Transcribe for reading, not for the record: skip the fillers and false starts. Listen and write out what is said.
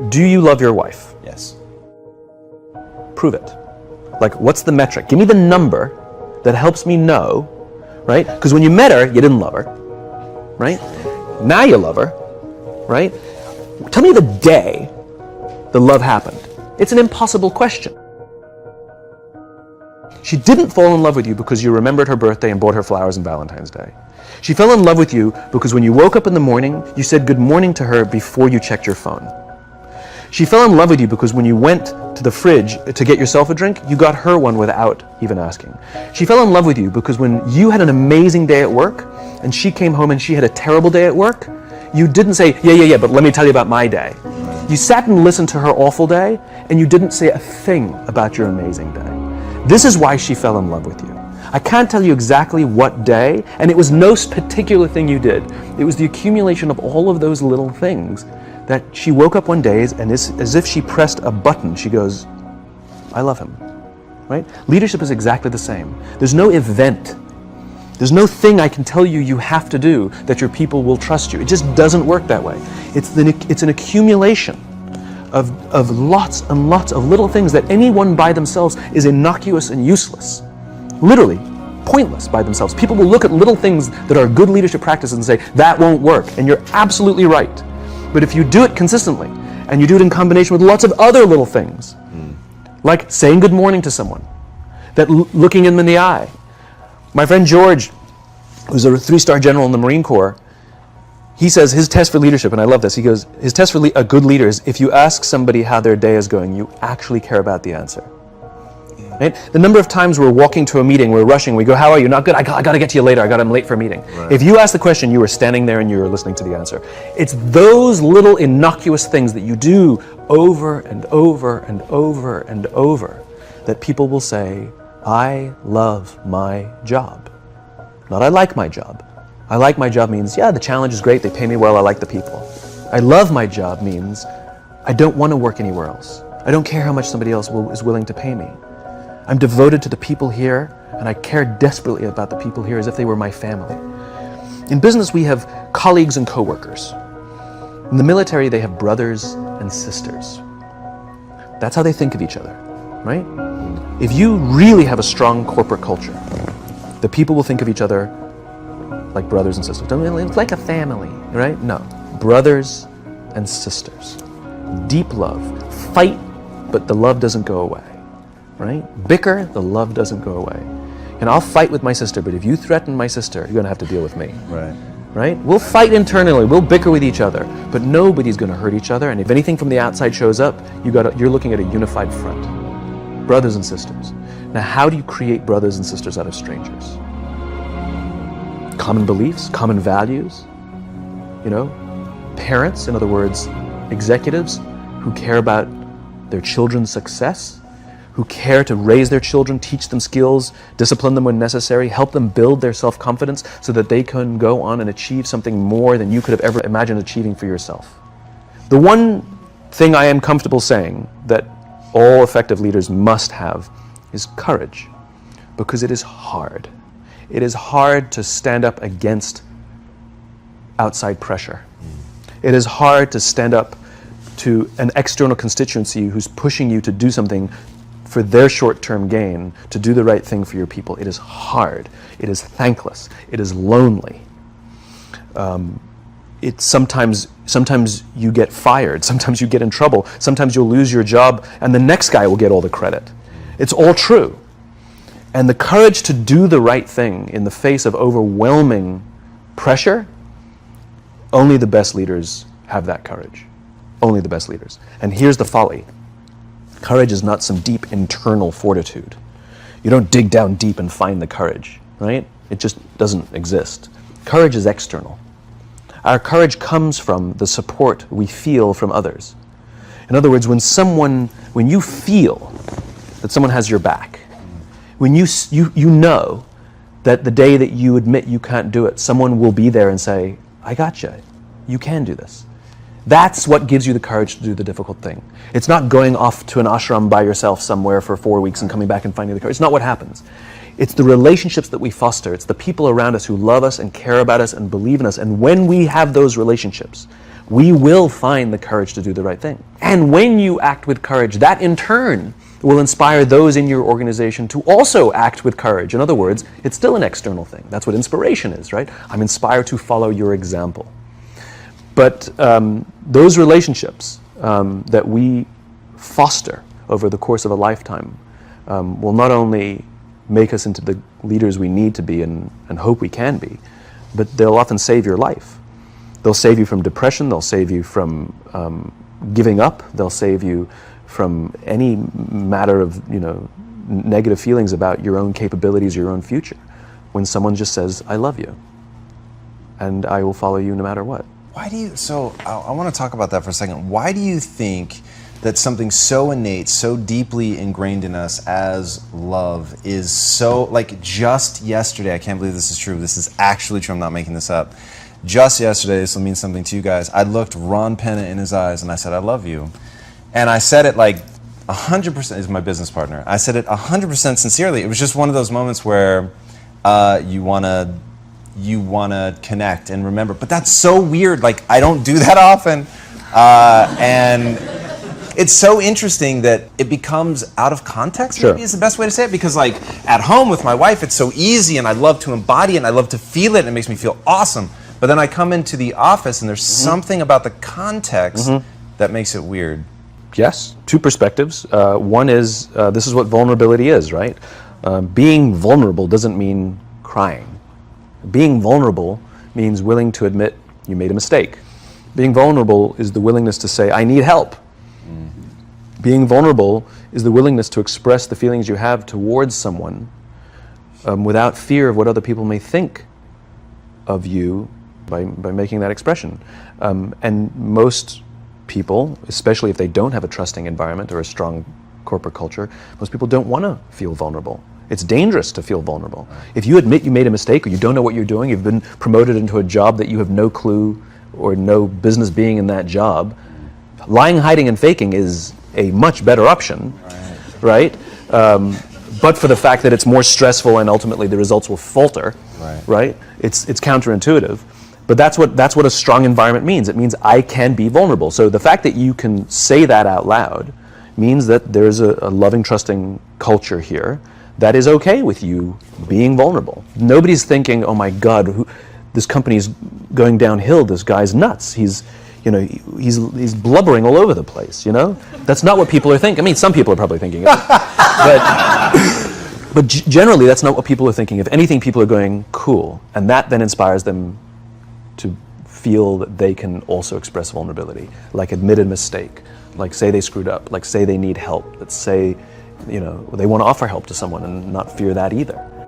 Do you love your wife? Yes. Prove it. Like, what's the metric? Give me the number that helps me know, right? Because when you met her, you didn't love her, right? Now you love her, right? Tell me the day the love happened. It's an impossible question. She didn't fall in love with you because you remembered her birthday and bought her flowers on Valentine's Day. She fell in love with you because when you woke up in the morning, you said good morning to her before you checked your phone. She fell in love with you because when you went to the fridge to get yourself a drink, you got her one without even asking. She fell in love with you because when you had an amazing day at work and she came home and she had a terrible day at work, you didn't say, yeah, but let me tell you about my day. You sat and listened to her awful day and you didn't say a thing about your amazing day. This is why she fell in love with you. I can't tell you exactly what day, and it was no particular thing you did. It was the accumulation of all of those little things that she woke up one day and as if she pressed a button, she goes, I love him, right? Leadership is exactly the same. There's no event. There's no thing I can tell you you have to do that your people will trust you. It just doesn't work that way. It's an accumulation of lots and lots of little things that anyone by themselves is innocuous and useless. Literally, pointless by themselves. People will look at little things that are good leadership practices and say, that won't work. And you're absolutely right. But if you do it consistently, and you do it in combination with lots of other little things, like saying good morning to someone, that looking them in the eye. My friend George, who's a 3-star general in the Marine Corps, he says his test for leadership, and I love this, he goes, his test for a good leader is if you ask somebody how their day is going, you actually care about the answer. Right? The number of times we're walking to a meeting, we're rushing, we go, how are you? Not good, I got to get to you later, I'm late for a meeting. Right. If you ask the question, you were standing there and you were listening to the answer. It's those little innocuous things that you do over and over and over and over that people will say, I love my job. Not I like my job. I like my job means, yeah, the challenge is great, they pay me well, I like the people. I love my job means, I don't want to work anywhere else. I don't care how much somebody else is willing to pay me. I'm devoted to the people here, and I care desperately about the people here as if they were my family. In business, we have colleagues and coworkers. In the military, they have brothers and sisters. That's how they think of each other, right? If you really have a strong corporate culture, the people will think of each other like brothers and sisters. It's like a family, right? No, brothers and sisters. Deep love. Fight, but the love doesn't go away, right? Bicker, the love doesn't go away. And I'll fight with my sister, but if you threaten my sister, you're going to have to deal with me. Right? We'll fight internally, we'll bicker with each other, but nobody's going to hurt each other. And if anything from the outside shows up, you're looking at a unified front. Brothers and sisters. Now, how do you create brothers and sisters out of strangers? Common beliefs, common values, parents, in other words, executives who care about their children's success, who care to raise their children, teach them skills, discipline them when necessary, help them build their self-confidence so that they can go on and achieve something more than you could have ever imagined achieving for yourself. The one thing I am comfortable saying that all effective leaders must have is courage, because it is hard. It is hard to stand up against outside pressure. It is hard to stand up to an external constituency who's pushing you to do something for their short-term gain, to do the right thing for your people. It is hard. It is thankless. It is lonely. Sometimes you get fired. Sometimes you get in trouble. Sometimes you'll lose your job and the next guy will get all the credit. It's all true. And the courage to do the right thing in the face of overwhelming pressure, only the best leaders have that courage. Only the best leaders. And here's the folly. Courage is not some deep internal fortitude. You don't dig down deep and find the courage, right? It just doesn't exist. Courage is external. Our courage comes from the support we feel from others. In other words, when you feel that someone has your back, when you know that the day that you admit you can't do it, someone will be there and say, I got you. You can do this. That's what gives you the courage to do the difficult thing. It's not going off to an ashram by yourself somewhere for 4 weeks and coming back and finding the courage. It's not what happens. It's the relationships that we foster. It's the people around us who love us and care about us and believe in us. And when we have those relationships, we will find the courage to do the right thing. And when you act with courage, that in turn will inspire those in your organization to also act with courage. In other words, it's still an external thing. That's what inspiration is, right? I'm inspired to follow your example. But those relationships that we foster over the course of a lifetime will not only make us into the leaders we need to be and hope we can be, but they'll often save your life. They'll save you from depression, they'll save you from giving up, they'll save you from any matter of negative feelings about your own capabilities, your own future. When someone just says, I love you, and I will follow you no matter what. Why do you, so I want to talk about that for a second. Why do you think that something so innate, so deeply ingrained in us as love is so, like just yesterday, I can't believe this is true, this is actually true, I'm not making this up. Just yesterday, this will mean something to you guys, I looked Ron Penna in his eyes and I said, I love you. And I said it like 100%, is my business partner, I said it 100% sincerely. It was just one of those moments where you want to connect and remember, but that's so weird, like I don't do that often. And it's so interesting that it becomes out of context, Sure. maybe is the best way to say it, because like at home with my wife, it's so easy and I love to embody it and I love to feel it and it makes me feel awesome. But then I come into the office and there's something about the context that makes it weird. Yes, two perspectives. One is, this is what vulnerability is, right? Being vulnerable doesn't mean crying. Being vulnerable means willing to admit you made a mistake. Being vulnerable is the willingness to say, I need help. Being vulnerable is the willingness to express the feelings you have towards someone without fear of what other people may think of you by making that expression. And most people, especially if they don't have a trusting environment or a strong corporate culture, most people don't want to feel vulnerable. It's dangerous to feel vulnerable. If you admit you made a mistake or you don't know what you're doing, you've been promoted into a job that you have no clue or no business being in that job, lying, hiding, and faking is a much better option, right? But for the fact that it's more stressful and ultimately the results will falter, right? It's counterintuitive. But that's what a strong environment means. It means I can be vulnerable. So the fact that you can say that out loud means that there's a loving, trusting culture here that is okay with you being vulnerable. Nobody's thinking, oh my God, this company's going downhill, this guy's nuts. He's blubbering all over the place, That's not what people are thinking. I mean, some people are probably thinking it. But generally, that's not what people are thinking. If anything, people are going, cool. And that then inspires them to feel that they can also express vulnerability, like admit a mistake, like say they screwed up, like say they need help, let's say, they want to offer help to someone and not fear that either.